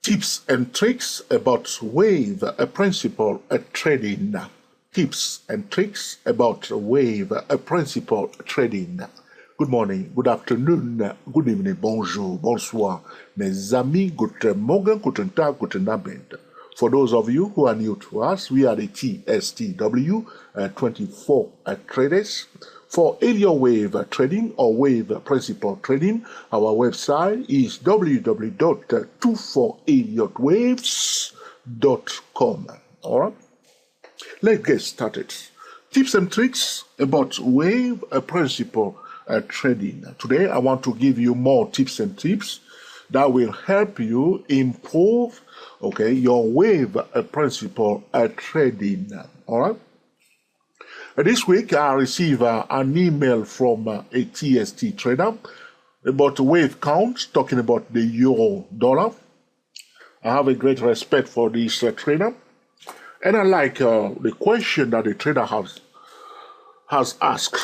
Tips and tricks about wave principal trading. Tips and tricks about wave principal trading. Good morning, good afternoon, good evening, bonjour, bonsoir, mes amis, guten Morgen, guten Tag, guten Abend. For those of you who are new to us, we are the TSTW 24 traders. For Elliott wave trading or wave principal trading, our website is www.24elliottwaves.com. All right, let's get started. Tips and tricks about wave principal trading. Today, I want to give you more tips and tips that will help you improve, your wave principal trading. All right. This week, I received an email from a TST trader about wave count, talking about the euro dollar. I have a great respect for this trader, and I like the question that the trader has asked.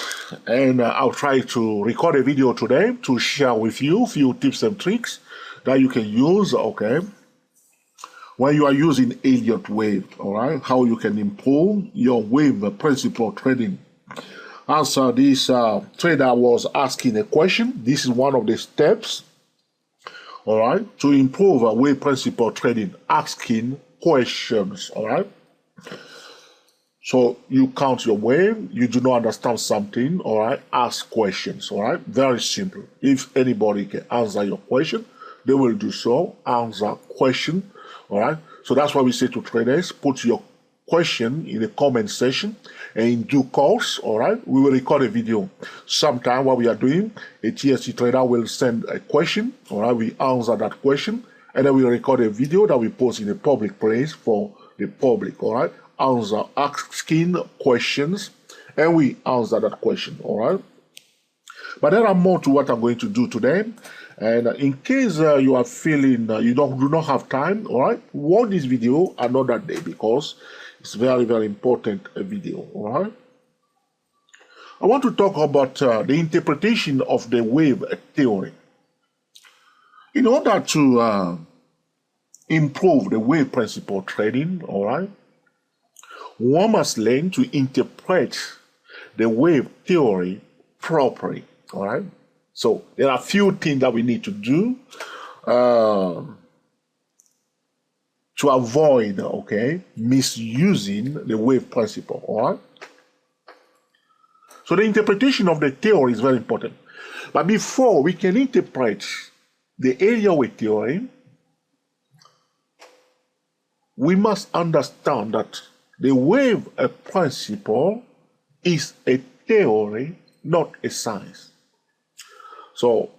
And I'll try to record a video today to share with you a few tips and tricks that you can use, when you are using Elliott wave, all right, how you can improve your wave principal trading. As this trader was asking a question, this is one of the steps, all right, to improve wave principal trading, asking questions, all right. So you count your wave, you do not understand something, all right, ask questions, all right, very simple. If anybody can answer your question, they will do so, answer question. All right, so that's why we say to traders, put your question in the comment section, and in due course, all right, we will record a video. Sometime what we are doing, a TST trader will send a question, all right, we answer that question, and then we record a video that we post in a public place for the public, all right, asking questions, and we answer that question, all right. But there are more to what I'm going to do today. And in case you are feeling you do not have time, all right, watch this video another day because it's very, very important video, all right. I want to talk about the interpretation of the wave theory. In order to improve the wave principal trading, all right, one must learn to interpret the wave theory properly, all right. So there are a few things that we need to do to avoid, misusing the wave principle, all right? So the interpretation of the theory is very important. But before we can interpret the Elliott wave theory, we must understand that the wave principle is a theory, not a science. So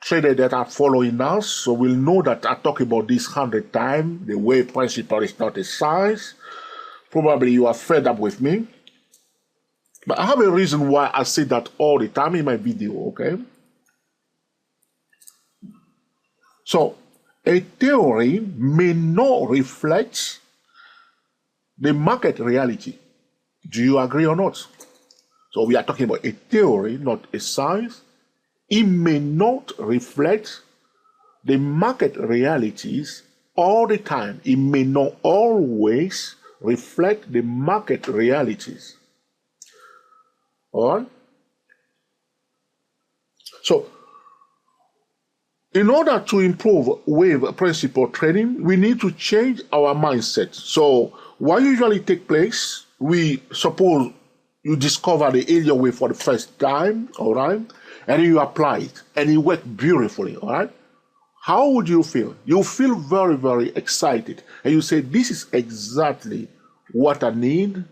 traders that are following us so will know that I talk about this 100 times. The wave principle is not a science. Probably you are fed up with me. But I have a reason why I say that all the time in my video, okay? So a theory may not reflect the market reality. Do you agree or not? So we are talking about a theory, not a science. It may not reflect the market realities all the time. It may not always reflect the market realities. All right? So, in order to improve wave principal trading, we need to change our mindset. So, what usually takes place, we suppose you discover the Elliott wave for the first time, all right? And you apply it, and it worked beautifully, all right? How would you feel? You feel very, very excited. And you say, this is exactly what I need,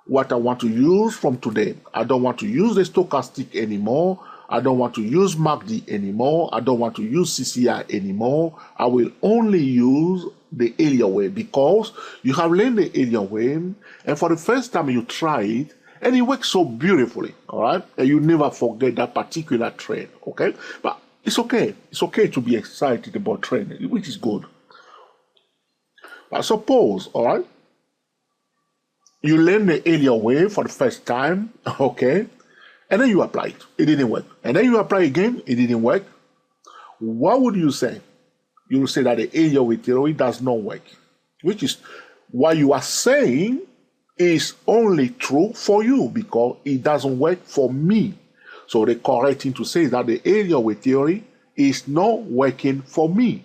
what I want to use from today. I don't want to use the stochastic anymore. I don't want to use MACD anymore. I don't want to use CCI anymore. I will only use the Elliott wave because you have learned the Elliott wave, and for the first time you try it, and it works so beautifully, all right? And you never forget that particular trade, okay? But it's okay. It's okay to be excited about trading, which is good. But suppose, all right, you learn the Elliott wave for the first time, okay? And then you apply it. It didn't work. And then you apply again. It didn't work. What would you say? you will say that the Elliott wave theory does not work, which is what you are saying is only true for you because it doesn't work for me. So the correct thing to say is that the Elliott wave theory is not working for me.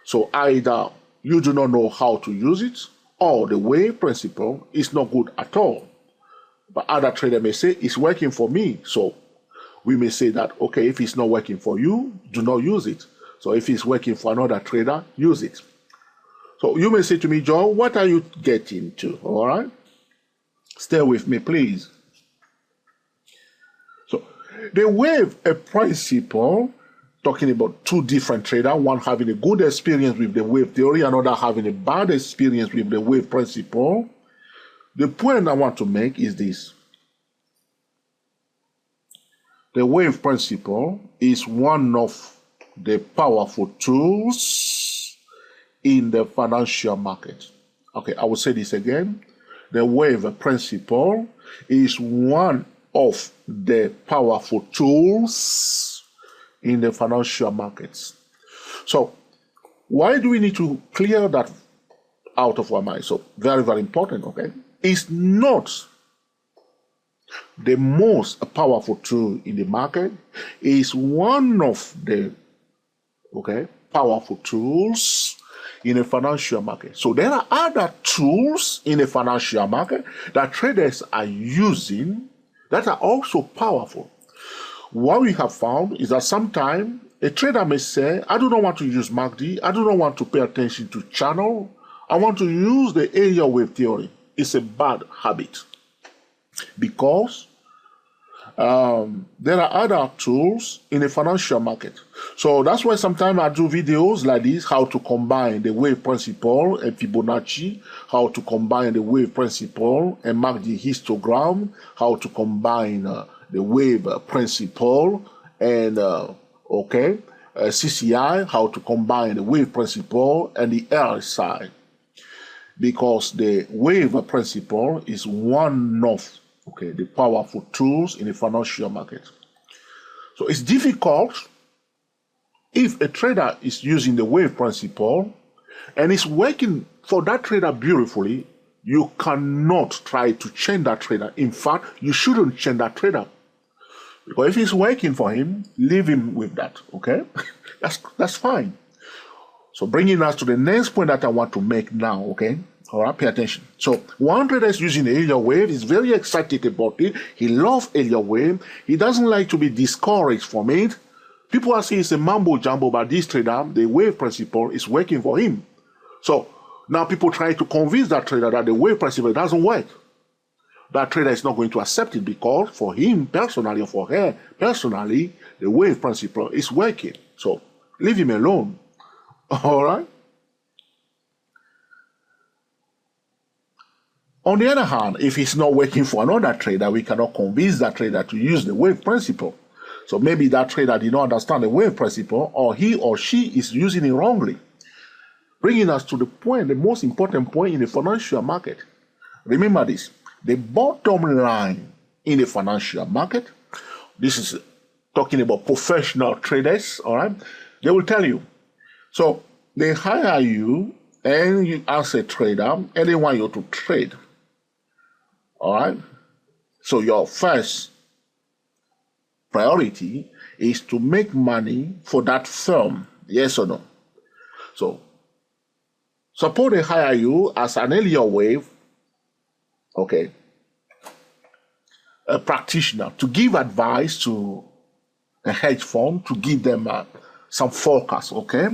So either you do not know how to use it, or the wave principle is not good at all. But other traders may say it's working for me. So we may say that, okay, if it's not working for you, do not use it. So if it's working for another trader, use it. So you may say to me, John, what are you getting to? All right? Stay with me, please. So the wave principle, talking about two different traders, one having a good experience with the wave theory, another having a bad experience with the wave principle. The point I want to make is this. The wave principle is one of the powerful tools in the financial market. Okay, I will say this again. The wave principle is one of the powerful tools in the financial markets. So why do we need to clear that out of our mind? So very, very important, okay? It's not the most powerful tool in the market. It's one of the powerful tools in a financial market. So there are other tools in a financial market that traders are using that are also powerful. What we have found is that sometimes a trader may say, I do not want to use MACD, I do not want to pay attention to channel, I want to use the Elliott wave theory. It's a bad habit because there are other tools in the financial market. So that's why sometimes I do videos like this, how to combine the wave principle and Fibonacci, how to combine the wave principle and mark the histogram, how to combine the wave principle and CCI, how to combine the wave principle and the RSI. Because the wave principle is one of the powerful tools in the financial market. So it's difficult if a trader is using the wave principle and it's working for that trader beautifully. You cannot try to change that trader. In fact, you shouldn't change that trader. Because if it's working for him, leave him with that, okay? That's fine. So bringing us to the next point that I want to make now, okay? All right, pay attention. So one trader is using the Elliott wave. He's very excited about it. He loves Elliott wave. He doesn't like to be discouraged from it. People are saying it's a mambo jumbo, but this trader, the wave principle, is working for him. So now people try to convince that trader that the wave principle doesn't work. That trader is not going to accept it because for him personally or for her personally, the wave principle is working. So leave him alone. All right? On the other hand, if it's not working for another trader, we cannot convince that trader to use the wave principle. So maybe that trader did not understand the wave principle, or he or she is using it wrongly. Bringing us to the point, the most important point in the financial market. Remember this, the bottom line in the financial market, this is talking about professional traders, all right? They will tell you. So they hire you and you as a trader, and they want you to trade. All right? So your first priority is to make money for that firm, yes or no? So suppose they hire you as an Elliott wave, okay, a practitioner to give advice to a hedge fund, to give them some forecast, okay?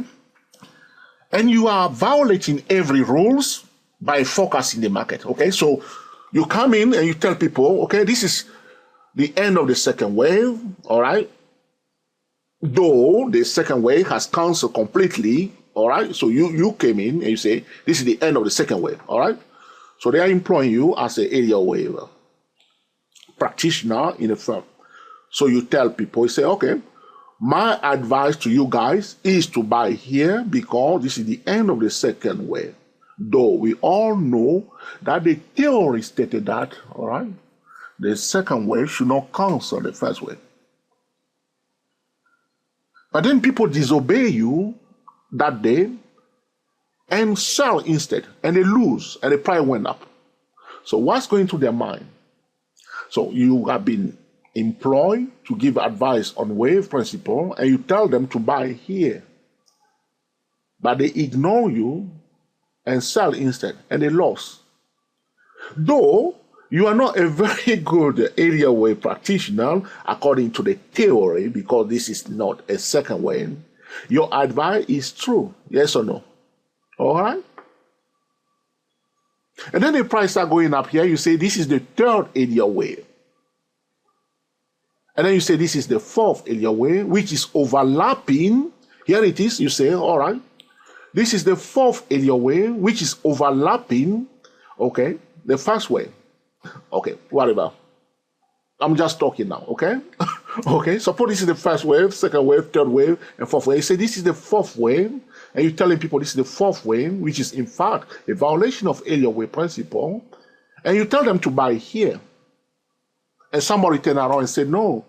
And you are violating every rules by forecasting the market, okay? So you come in and you tell people, okay, this is the end of the second wave, all right? Though the second wave has canceled completely, all right? So you came in and you say, this is the end of the second wave, all right? So they are employing you as an Elliott wave practitioner in a firm. So you tell people, you say, okay, my advice to you guys is to buy here because this is the end of the second wave. Though we all know that the theory stated that, all right, the second wave should not cancel the first wave. But then people disobey you that day and sell instead, and they lose, and the price went up. So what's going through their mind? So you have been employed to give advice on wave principle, and you tell them to buy here. But they ignore you and sell instead, and they lost. Though you are not a very good area wave practitioner according to the theory, because this is not a second wave, your advice is true, yes or no? All right? And then the price start going up here, you say this is the third area wave. And then you say this is the fourth area wave, which is overlapping. Here it is, you say, all right. This is the fourth area wave, which is overlapping, okay, the first wave. Okay, whatever. I'm just talking now, okay? Okay, suppose this is the first wave, second wave, third wave, and fourth wave. You say this is the fourth wave, and you're telling people this is the fourth wave, which is in fact a violation of area wave principle, and you tell them to buy here. And somebody turn around and say, no,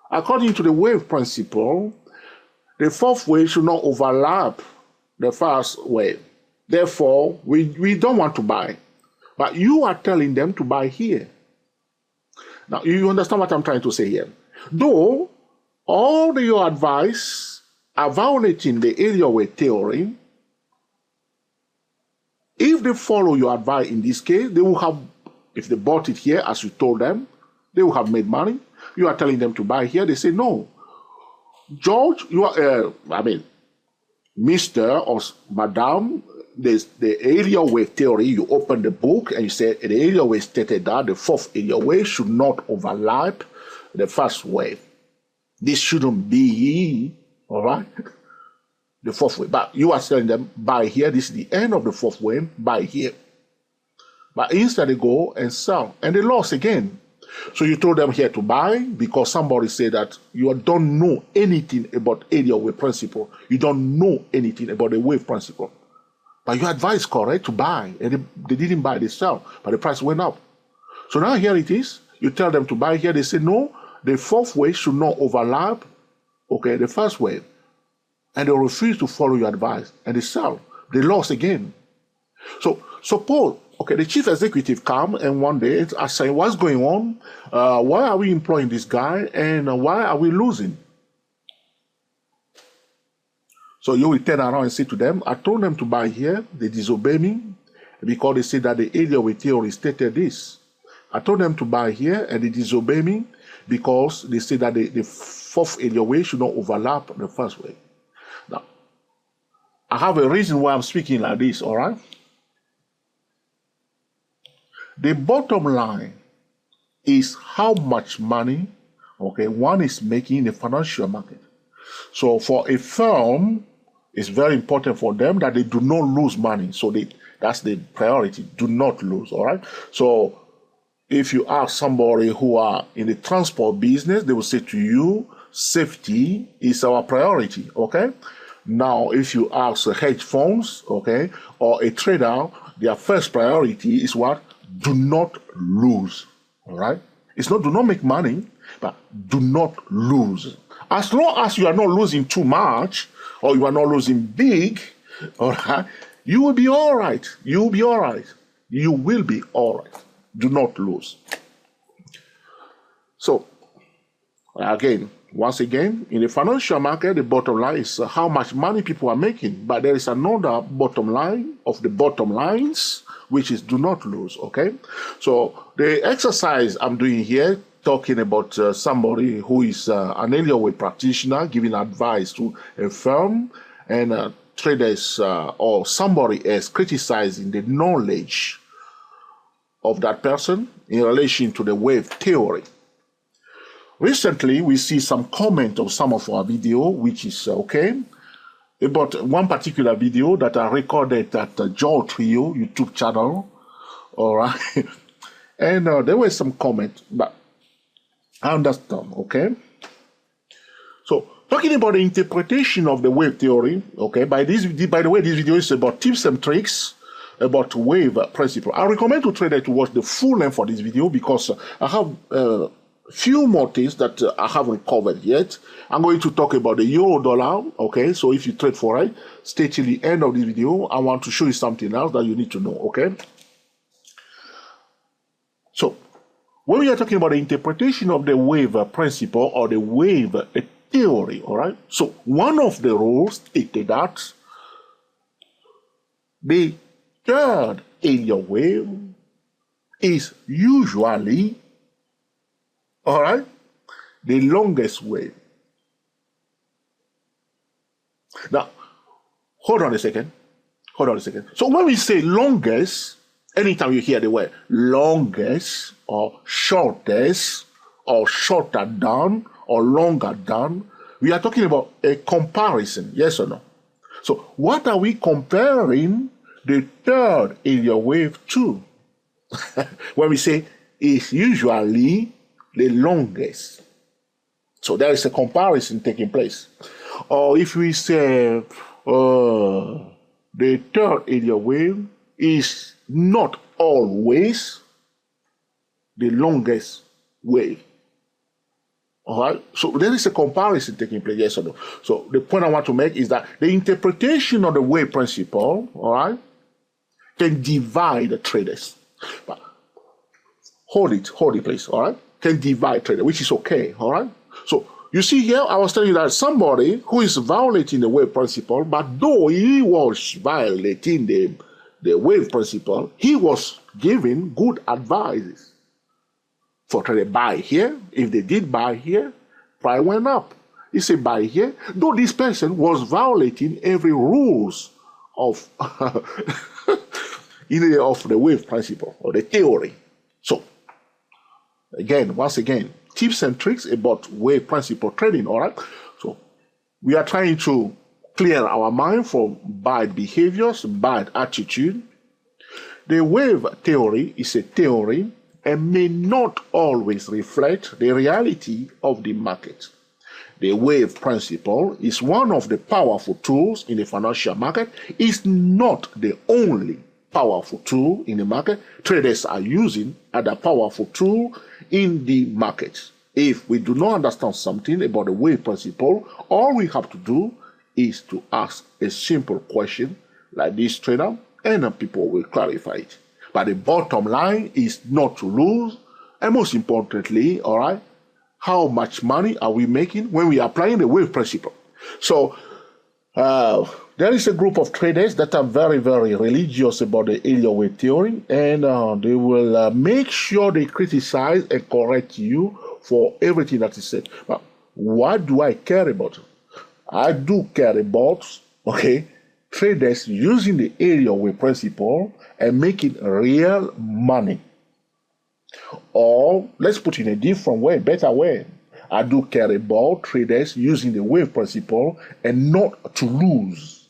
according to the wave principle, the fourth wave should not overlap the first wave. Therefore, we don't want to buy. But you are telling them to buy here. Now, you understand what I'm trying to say here? Though all your advice are violating the area wave theory, if they follow your advice in this case, they will have, if they bought it here as you told them, they will have made money. You are telling them to buy here. They say, no. George, you are, Mr. or Madam, there's the area wave theory. You open the book and you say the area wave stated that the fourth area wave should not overlap the first wave. This shouldn't be, all right, the fourth wave. But you are telling them, buy here. This is the end of the fourth wave. Buy here. But instead they go and sell. And they lost again. So you told them here to buy because somebody said that you don't know anything about area wave principle. You don't know anything about the wave principle. But your advice is correct to buy. And they didn't buy, they sell. But the price went up. So now here it is. You tell them to buy here. They say, no, the fourth wave should not overlap, okay, the first wave. And they refuse to follow your advice. And they sell. They lost again. So suppose, okay, the chief executive come and one day I say, what's going on? Why are we employing this guy? And why are we losing? So you will turn around and say to them, I told them to buy here. They disobey me because they say that the area wave theory stated this. I told them to buy here and they disobey me because they say that the fourth area wave should not overlap the first wave. Now, I have a reason why I'm speaking like this, all right? The bottom line is how much money, okay, one is making in the financial market. So for a firm, it's very important for them that they do not lose money. So that's the priority, do not lose, all right? So if you ask somebody who are in the transport business, they will say to you, safety is our priority, okay? Now, if you ask hedge funds, okay, or a trader, their first priority is what? Do not lose, all right? It's not do not make money, but do not lose. As long as you are not losing too much, or you are not losing big, all right, you will be all right. You will be all right. You will be all right. Do not lose. So, again, once again, in the financial market, the bottom line is how much money people are making. But there is another bottom line of the bottom lines, which is do not lose, okay? So the exercise I'm doing here, talking about somebody who is an area wave practitioner giving advice to a firm, and traders or somebody else criticizing the knowledge of that person in relation to the wave theory. Recently, we see some comment of some of our video, which is okay, about one particular video that I recorded at Joel Trio YouTube channel, all right? And there were some comments, but I understand, okay? So, talking about the interpretation of the wave theory, okay, by the way, this video is about tips and tricks about wave principle. I recommend to trader to watch the full length for this video because I have few more things that I haven't covered yet. I'm going to talk about the euro dollar. Okay, so if you trade forex, stay till the end of the video. I want to show you something else that you need to know. Okay, so when we are talking about the interpretation of the wave principle or the wave theory, all right, so one of the rules stated that the third area wave is usually, all right, the longest wave. Now, hold on a second. So when we say longest, anytime you hear the word longest or shortest or shorter than or longer than, we are talking about a comparison, yes or no? So what are we comparing the third area wave to? When we say it's usually the longest. So there is a comparison taking place. Or if we say the third area wave is not always the longest wave. All right, so there is a comparison taking place, yes or no? So the point I want to make is that the interpretation of the wave principle, all right, can divide the traders. But hold it please, all right? Can divide traders, which is okay, all right? So you see here, I was telling you that somebody who is violating the wave principle, but though he was violating the wave principle, he was giving good advice. For trying to buy here, if they did buy here, price went up. He said buy here, though this person was violating every rules of either of the wave principle or the theory. So once again, tips and tricks about wave principle trading. All right. So we are trying to clear our mind from bad behaviors, bad attitude. The wave theory is a theory and may not always reflect the reality of the market. The wave principle is one of the powerful tools in the financial market. It's not the only powerful tool in the market. Traders are using as a powerful tool in the market. If we do not understand something about the wave principle, all we have to do is to ask a simple question like this trader, and people will clarify it. But the bottom line is not to lose, and most importantly, all right, how much money are we making when we are applying the wave principle? So there is a group of traders that are very, very religious about the area wave theory, and they will make sure they criticize and correct you for everything that is said. But what do I care about? I do care about, okay, traders using the area wave principle and making real money. Or let's put it in a different way, better way. I do care about traders using the wave principle and not to lose.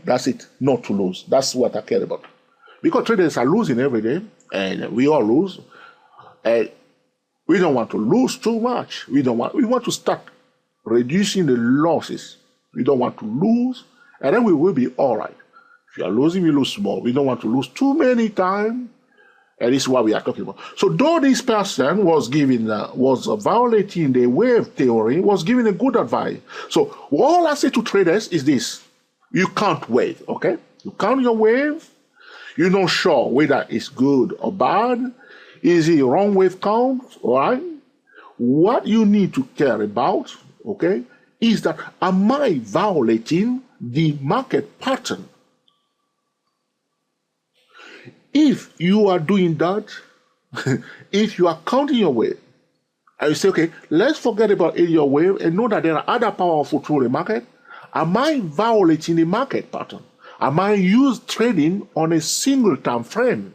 That's it, not to lose. That's what I care about. Because traders are losing every day, and we all lose. And we don't want to lose too much. We want to start reducing the losses. We don't want to lose, and then we will be all right. If you are losing, we lose small. We don't want to lose too many times, and this is what we are talking about. So though this person was violating the wave theory, was giving a good advice. So all I say to traders is this: you can't wait, okay? You count your wave. You're not sure whether it's good or bad. Is it wrong wave count, all right? What you need to care about, okay, is that am I violating the market pattern? If you are doing that, if you are counting your wave, and you say, okay, let's forget about area wave and know that there are other powerful tools in the market, am I violating the market pattern? Am I trading on a single time frame?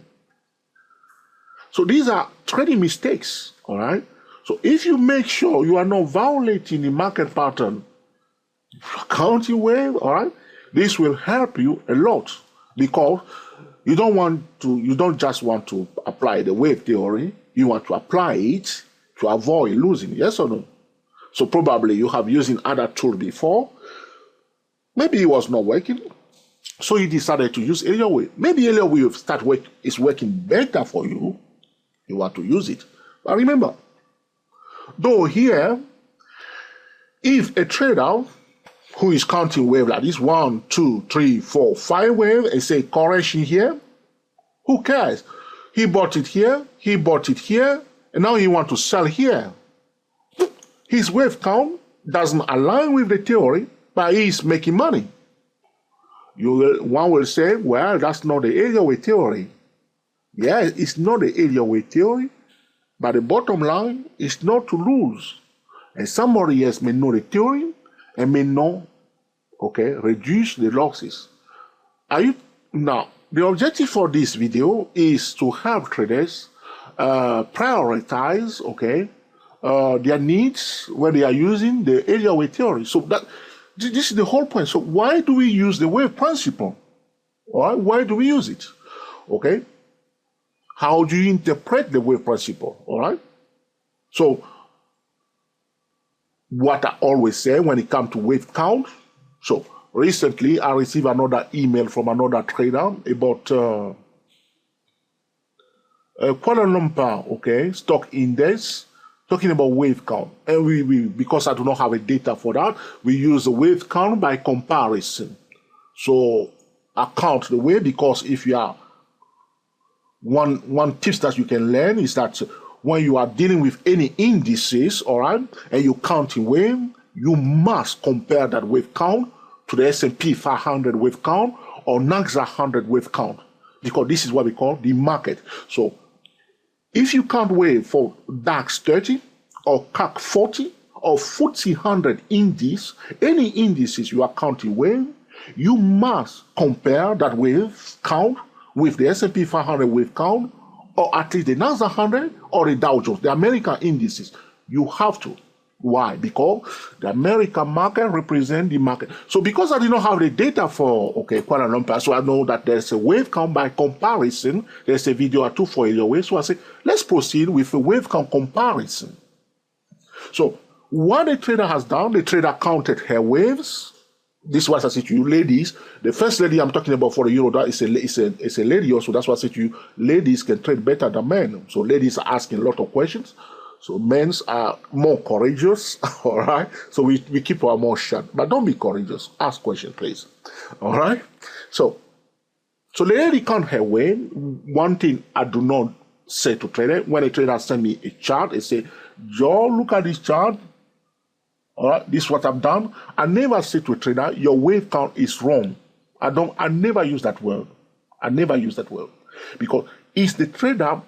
So these are trading mistakes, all right? So if you make sure you are not violating the market pattern, counting wave, all right, this will help you a lot, because you don't just want to apply the wave theory, you want to apply it to avoid losing, yes or no? So probably you have used other tools before, maybe it was not working, so you decided to use area wave. Maybe area wave is working better for you, you want to use it. But remember, Though here, if a trader who is counting wave like this, 1, 2, 3, 4, 5 wave, and say correction here, who cares? He bought it here, he bought it here, and now he wants to sell here. His wave count doesn't align with the theory, but he's making money. One will say, well, that's not the Elliott theory. Yeah, it's not the Elliott theory, but the bottom line is not to lose. And somebody else may know the theory and may not, okay, reduce the losses. Now, the objective for this video is to help traders prioritize, okay, their needs when they are using the Elliott theory. So this is the whole point. So why do we use the wave principle? All right, why do we use it? Okay, how do you interpret the wave principle? All right, so what I always say when it comes to wave count. So recently I received another email from another trader about Kuala Lumpur, okay, stock index, talking about wave count. And we because I do not have a data for that, we use the wave count by comparison. So I count the wave, because if you are one tips that you can learn is that when you are dealing with any indices, all right, and you're counting wave, you must compare that wave count to the S&P 500 wave count or NASDAQ 100 wave count, because this is what we call the market. So if you count wave for DAX 30 or CAC 40 or FTSE 100 index, any indices you are counting wave, you must compare that wave count with the S&P 500 wave count, or at least the NASDAQ 100 or the Dow Jones, the American indices. You have to. Why? Because the American market represents the market. So because I did not have the data for, okay, Kuala Lumpur, so I know that there's a wave count by comparison. There's a video or two for Elliott wave. So I say, let's proceed with a wave count comparison. So what the trader has done, the trader counted her waves. This was I said to you, ladies. The first lady I'm talking about for the Euro is a lady also. That's why I said to you, ladies can trade better than men. So ladies are asking a lot of questions. So men are more courageous, all right? So we keep our mouth shut. But don't be courageous. Ask questions, please. All right? So the lady count her wave. One thing I do not say to trader, when a trader send me a chart, they say, Joe, look at this chart. All right, this is what I've done. I never say to a trader, your wave count is wrong. I never use that word. I never use that word. Because it's the trader,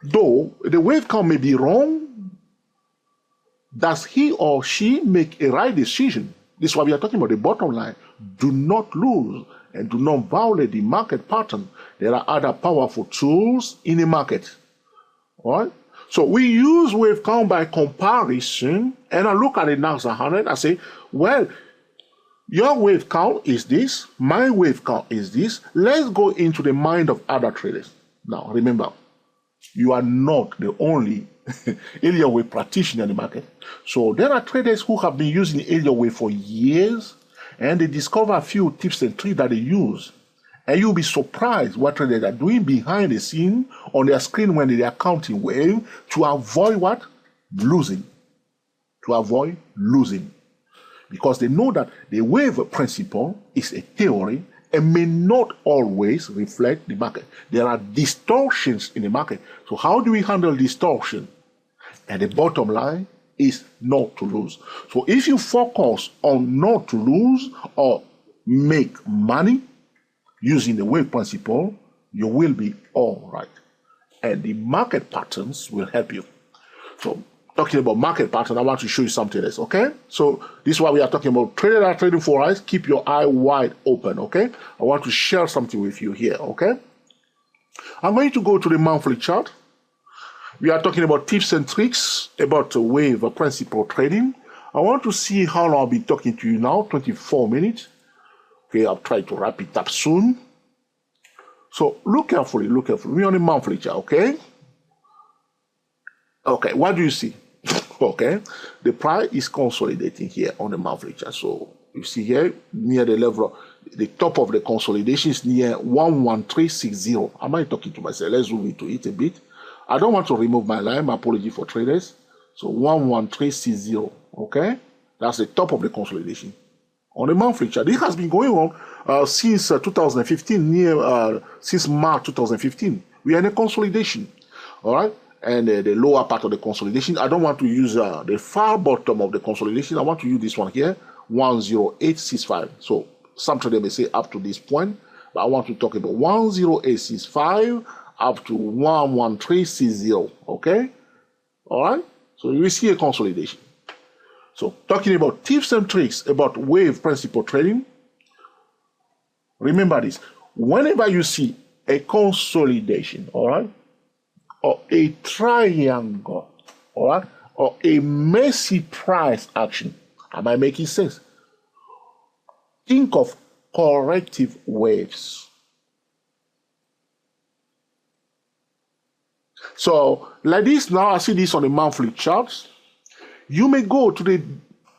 though the wave count may be wrong, does he or she make a right decision? This is why we are talking about the bottom line. Do not lose and do not violate the market pattern. There are other powerful tools in the market. All right? So we use wave count by comparison, and I look at the NASDAQ 100, I say, well, your wave count is this, my wave count is this. Let's go into the mind of other traders. Now, remember, you are not the only Elliott wave practitioner in the market. So there are traders who have been using Elliott wave for years, and they discover a few tips and tricks that they use. And you'll be surprised what traders are doing behind the scene on their screen when they are counting wave to avoid what? Losing. To avoid losing. Because they know that the wave principle is a theory and may not always reflect the market. There are distortions in the market. So how do we handle distortion? And the bottom line is not to lose. So if you focus on not to lose or make money, using the wave principle, you will be all right. And the market patterns will help you. So, talking about market pattern, I want to show you something else, okay? So, this is why we are talking about traders are trading for eyes. Keep your eye wide open, okay? I want to share something with you here, okay? I'm going to go to the monthly chart. We are talking about tips and tricks about the wave principle trading. I want to see how long I'll be talking to you now, 24 minutes. Okay, I'll try to wrap it up soon. So look carefully, look carefully. We're on the monthly chart, okay? Okay, what do you see? Okay, the price is consolidating here on the monthly chart. So you see here, near the level, the top of the consolidation is near 11360. Am I talking to myself? Let's zoom into it a bit. I don't want to remove my line. My apology for traders. So 11360, okay? That's the top of the consolidation. On the monthly chart, this has been going on since 2015, since March 2015. We are in a consolidation, all right? And the lower part of the consolidation, I don't want to use the far bottom of the consolidation. I want to use this one here, 10865. So some traders may say up to this point, but I want to talk about 10865 up to 11360, okay? All right? So you will see a consolidation. So talking about tips and tricks about wave principle trading, remember this. Whenever you see a consolidation, all right, or a triangle, all right, or a messy price action, am I making sense? Think of corrective waves. So like this now, I see this on the monthly charts. You may go to the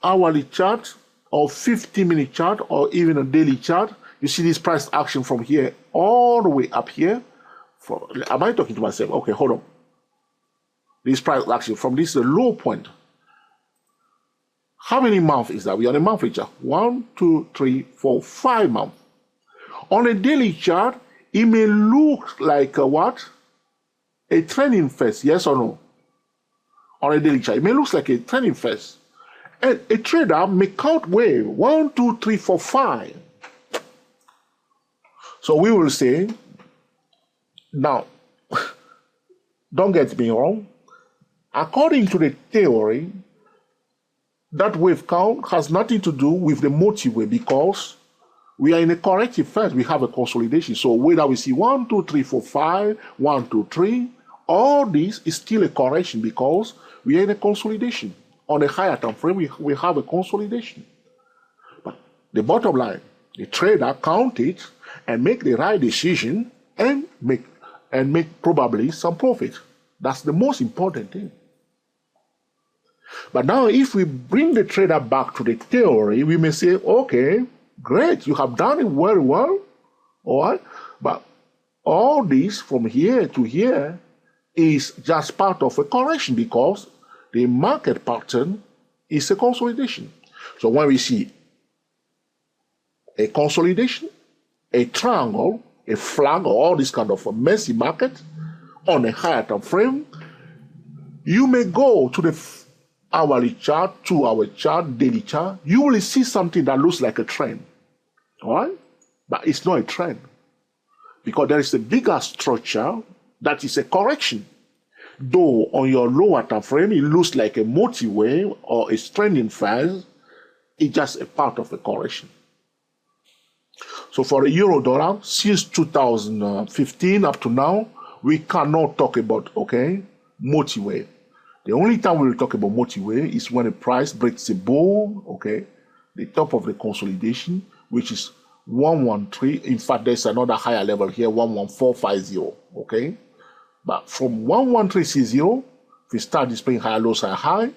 hourly chart or 50-minute chart or even a daily chart. You see this price action from here all the way up here. Am I talking to myself? Okay, hold on. This price action from this low point. How many months is that? We are on a monthly chart. 1, 2, 3, 4, 5 months. On a daily chart, it may look like a what? A trending phase, yes or no? On a daily chart, it may look like a trending phase. And a trader may count wave 1, 2, 3, 4, 5. So we will say, now, don't get me wrong. According to the theory, that wave count has nothing to do with the motive wave because we are in a corrective phase. We have a consolidation. So whether we see 1, 2, 3, 4, 5, 1, 2, 3, all this is still a correction because we are in a consolidation. On a higher time frame, we have a consolidation. But the bottom line, the trader count it and make the right decision and make probably some profit. That's the most important thing. But now if we bring the trader back to the theory, we may say, okay, great, you have done it very well, all right? But all this from here to here is just part of a correction because the market pattern is a consolidation. So when we see a consolidation, a triangle, a flag, or all this kind of a messy market on a higher time frame, you may go to the hourly chart, 2-hour chart, daily chart. You will see something that looks like a trend, all right? But it's not a trend because there is a bigger structure that is a correction. Though on your lower time frame, it looks like a multi-wave or a trending phase, it's just a part of a correction. So for the euro dollar, since 2015 up to now, we cannot talk about, okay, multi-wave. The only time we will talk about multi-wave is when the price breaks above, okay, the top of the consolidation, which is 113. In fact, there's another higher level here, 11450, okay? But from 11360, if we start displaying higher lows and high,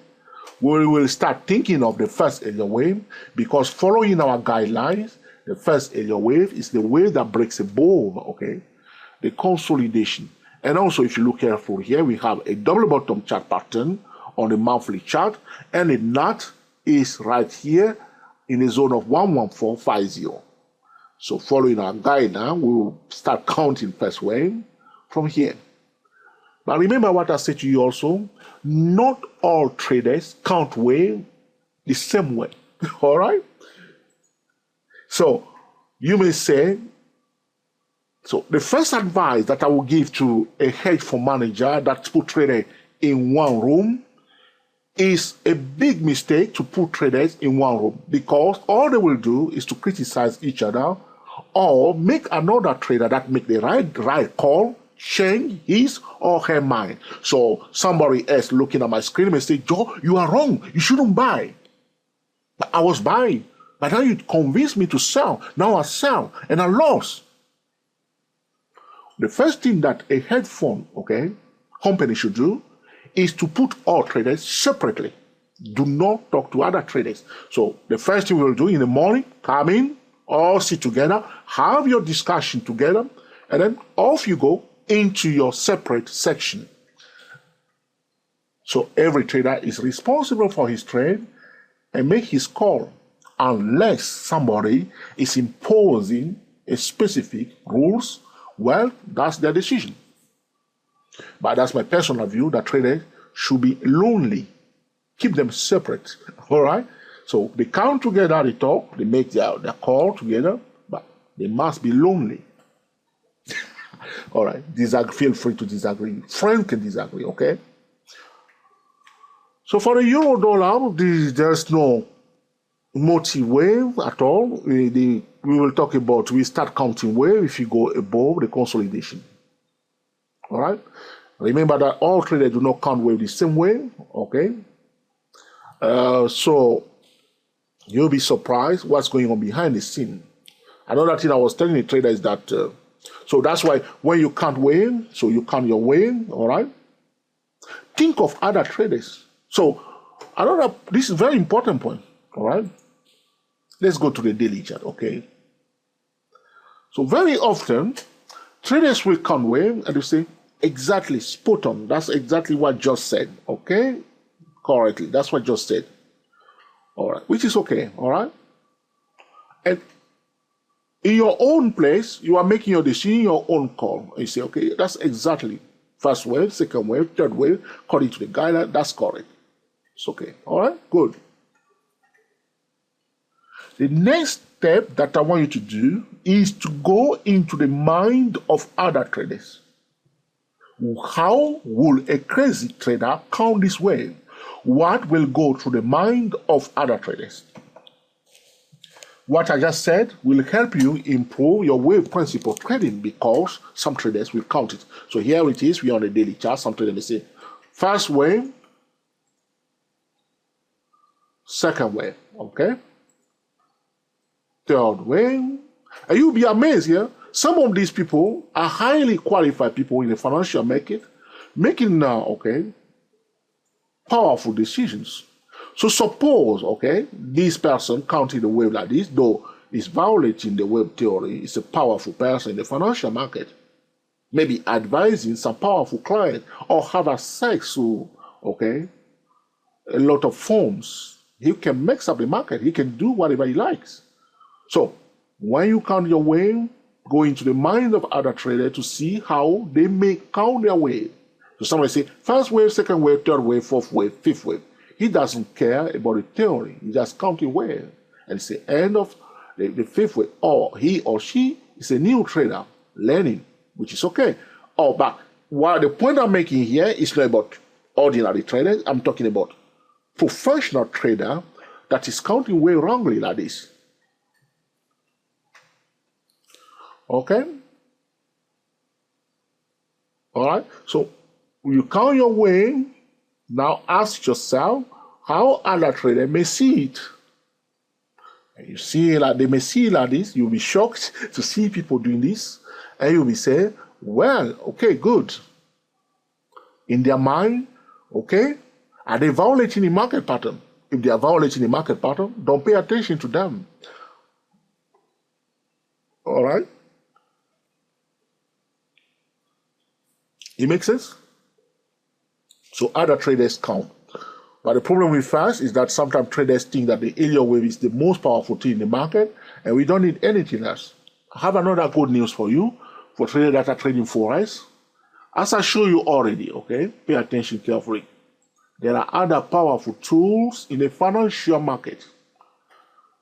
we will start thinking of the first Elliott wave because following our guidelines, the first Elliott wave is the wave that breaks above, okay, the consolidation. And also, if you look carefully here, we have a double bottom chart pattern on the monthly chart, and the knot is right here in the zone of 11450. So following our guideline, we will start counting first wave from here. But remember what I said to you also, not all traders count wave the same way, all right? So you may say, so the first advice that I will give to a hedge fund manager that put traders in one room is a big mistake to put traders in one room because all they will do is to criticize each other or make another trader that make the right call change his or her mind. So somebody else looking at my screen may say, Joe, you are wrong. You shouldn't buy. But I was buying. But now you convinced me to sell. Now I sell and I lost. The first thing that a hedge fund, okay, company should do is to put all traders separately. Do not talk to other traders. So the first thing we'll do in the morning, come in, all sit together, have your discussion together, and then off you go into your separate section. So every trader is responsible for his trade and make his call unless somebody is imposing a specific rules. Well, that's their decision. But that's my personal view, that traders should be lonely. Keep them separate, all right? So they come together, they talk, they make their call together, but they must be lonely. All right, feel free to disagree. Friends can disagree, okay? So for the euro dollar, there's no motive wave at all. We will talk about, we start counting wave if you go above the consolidation. All right? Remember that all traders do not count wave the same way, okay? So you'll be surprised what's going on behind the scene. Another thing I was telling the trader is that, so that's why when you count wave, so you count your wave, all right? Think of other traders. So this is a very important point, all right? Let's go to the daily chart, okay? So very often, traders will count wave and they say, exactly, spot on. That's exactly what just said, okay? Correctly, that's what just said. All right, which is okay, all right? And in your own place, you are making your decision, your own call. You say, okay, that's exactly first wave, second wave, third wave, according to the guideline, that's correct. It's okay, all right, good. The next step that I want you to do is to go into the mind of other traders. How will a crazy trader count this wave? What will go through the mind of other traders? What I just said will help you improve your wave principle trading because some traders will count it. So here it is, we are on the daily chart. Some traders may say, first wave, second wave, okay? Third wave. And you'll be amazed here. Some of these people are highly qualified people in the financial market, making powerful decisions. So suppose, okay, this person counting the wave like this, though is violating the wave theory, is a powerful person in the financial market, maybe advising some powerful client or have access to, okay, a lot of funds. He can mix up the market. He can do whatever he likes. So when you count your wave, go into the mind of other traders to see how they may count their wave. So somebody say, first wave, second wave, third wave, fourth wave, fifth wave. He doesn't care about the theory. He just counting wave. And it's the end of the fifth wave. Or he or she is a new trader learning, which is okay. Oh, but what the point I'm making here is not about ordinary traders. I'm talking about professional trader that is counting wave wrongly like this. Okay? All right? So you count your wave. Now ask yourself how other traders may see it. And you see like they may see it like this. You'll be shocked to see people doing this. And you'll be saying, well, okay, good. In their mind, okay, are they violating the market pattern? If they are violating the market pattern, don't pay attention to them. All right? It makes sense? So other traders count. But the problem with us is that sometimes traders think that the Elliott wave is the most powerful thing in the market, and we don't need anything else. I have another good news for you, for traders that are trading forex. As I show you already, okay, pay attention carefully. There are other powerful tools in the financial market.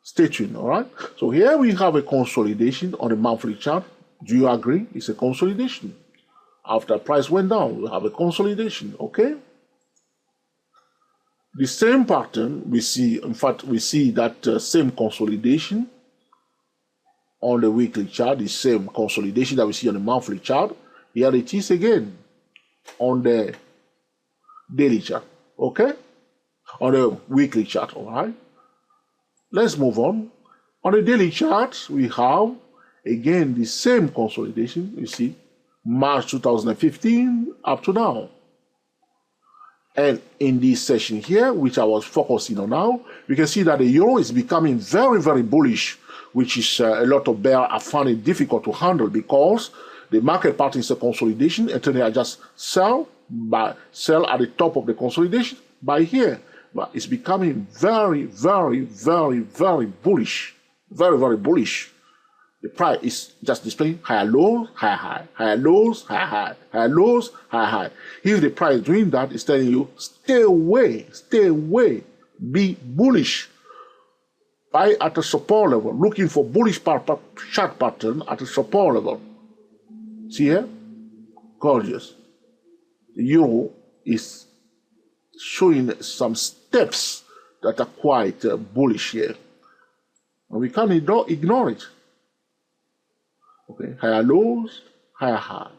Stay tuned, all right? So here we have a consolidation on the monthly chart. Do you agree? It's a consolidation. After price went down, we have a consolidation, okay? The same pattern we see, in fact, we see that same consolidation on the weekly chart, the same consolidation that we see on the monthly chart. Here it is again on the daily chart, okay? On the weekly chart, all right? Let's move on. On the daily chart, we have, again, the same consolidation, you see, March 2015 up to now. And in this session here, which I was focusing on now, you can see that the euro is becoming very, very bullish, which is a lot of bears are finding it difficult to handle because the market pattern is a consolidation, and then I just sell sell at the top of the consolidation, buy here. But it's becoming very, very, very, very bullish. Very, very bullish. The price is just displaying higher lows, higher high, higher lows, higher high, higher lows, higher high. If the price doing that, it's telling you, stay away, be bullish. Buy at a support level, looking for bullish chart pattern at a support level. See here? Gorgeous. The euro is showing some steps that are quite bullish here. And we can't ignore it. Okay, higher lows, higher high.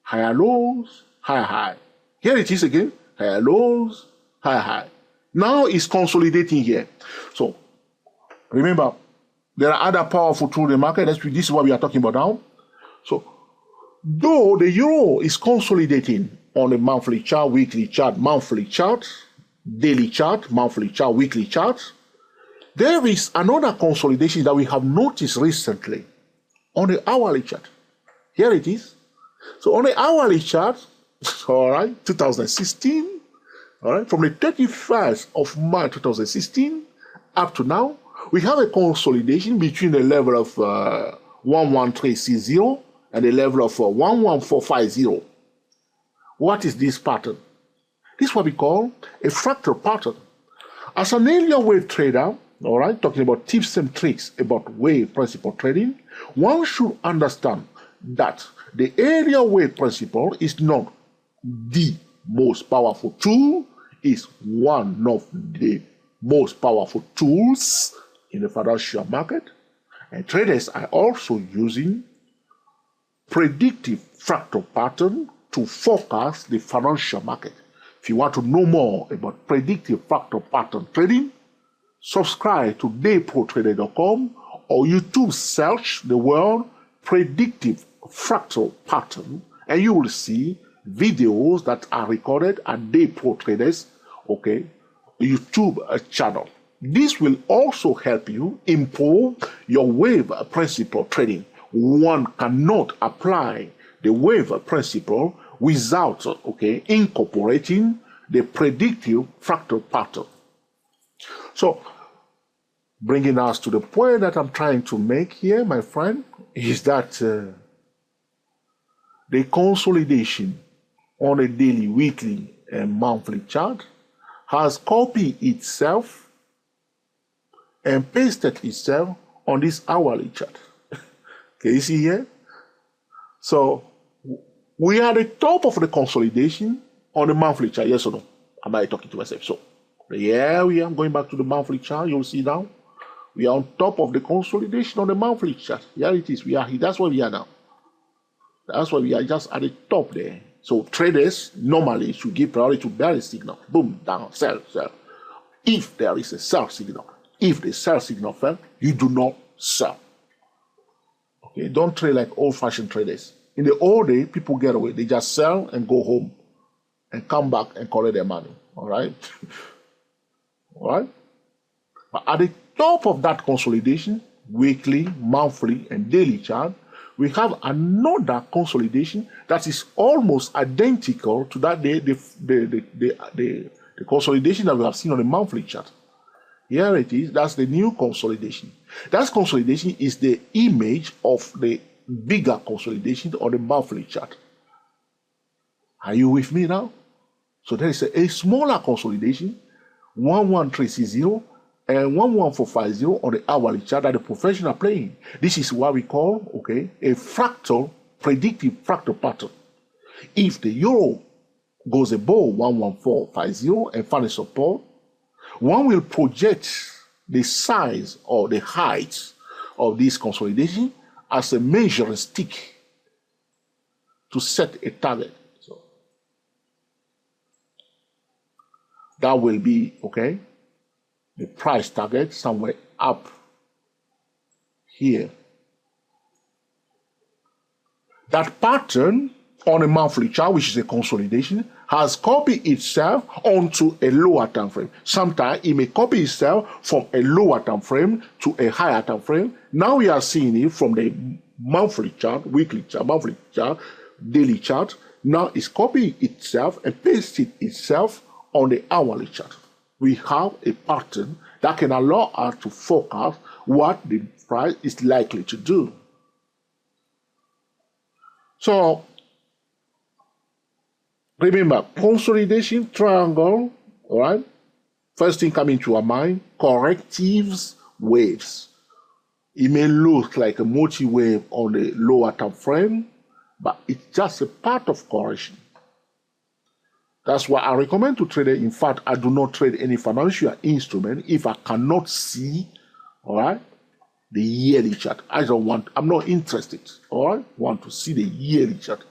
Higher lows, higher high. Here it is again, higher lows, higher high. Now it's consolidating here. So remember, there are other powerful tools in the market. This is what we are talking about now. So though the euro is consolidating on a monthly chart, weekly chart, monthly chart, daily chart, monthly chart, weekly chart, there is another consolidation that we have noticed recently on the hourly chart. Here it is. So on the hourly chart, all right, 2016, all right, from the 31st of March 2016 up to now, we have a consolidation between the level of 11360 and the level of 11450. What is this pattern? This is what we call a fractal pattern. As an area wave trader, all right, talking about tips and tricks about wave principle trading, one should understand that the area wave principle is not the most powerful tool, is one of the most powerful tools in the financial market. And traders are also using predictive fractal pattern to forecast the financial market. If you want to know more about predictive fractal pattern trading, subscribe to dayprotrader.com or YouTube search the word predictive fractal pattern and you will see videos that are recorded at Day Pro Traders, okay, YouTube channel. This will also help you improve your wave principle trading. One cannot apply the wave principle without, okay, incorporating the predictive fractal pattern. So, bringing us to the point that I'm trying to make here, my friend, is that the consolidation on a daily, weekly, and monthly chart has copied itself and pasted itself on this hourly chart. Can you see here? So, we are at the top of the consolidation on the monthly chart, yes or no? Am I talking to myself? So, here we are going back to the monthly chart. You'll see now. We are on top of the consolidation on the monthly chart. Here it is. We are here. That's where we are now. That's why we are just at the top there. So traders normally should give priority to bearish signal. Boom, down, sell, sell. If there is a sell signal, if the sell signal fell, you do not sell. Okay, don't trade like old-fashioned traders. In the old day, people get away. They just sell and go home and come back and collect their money. All right? All right? But at the top of that consolidation, weekly, monthly, and daily chart, we have another consolidation that is almost identical to that the consolidation that we have seen on the monthly chart. Here it is. That's the new consolidation. That consolidation is the image of the bigger consolidation on the monthly chart. Are you with me now? So there is a smaller consolidation, 11360 and 11450 on the hourly chart that the professional are playing. This is what we call, okay, a fractal, predictive fractal pattern. If the euro goes above 11450 and finds support, one will project the size or the height of this consolidation as a measuring stick to set a target. So that will be, okay, the price target somewhere up here. That pattern on a monthly chart, which is a consolidation, has copied itself onto a lower time frame. Sometimes it may copy itself from a lower time frame to a higher time frame. Now we are seeing it from the monthly chart, weekly chart, monthly chart, daily chart, Now it's copying itself and pasting itself on the hourly chart. We have a pattern that can allow us to forecast what the price is likely to do. So remember, consolidation triangle, all right? First thing coming to our mind, correctives waves. It may look like a multi-wave on the lower time frame, but it's just a part of correction. That's why I recommend to traders. In fact, I do not trade any financial instrument if I cannot see, all right, the yearly chart. I'm not interested, all right? Want to see the yearly chart.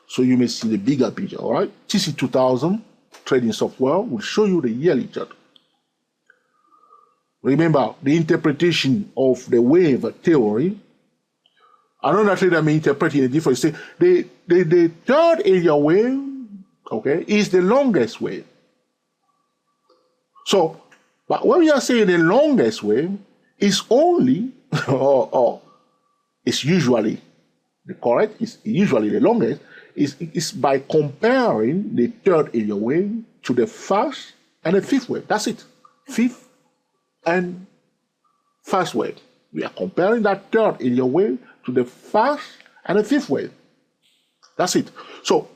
So you may see the bigger picture, all right? TC2000 trading software will show you the yearly chart. Remember, the interpretation of the wave theory, another trader may interpret it in a different way. The third area wave, okay, is the longest wave. So, but when we are saying the longest wave, is only, or it's usually, the correct is usually the longest, is by comparing the third area wave to the first and the fifth wave. That's it. Fifth and first wave. We are comparing that third area wave to the first and the fifth wave. That's it. So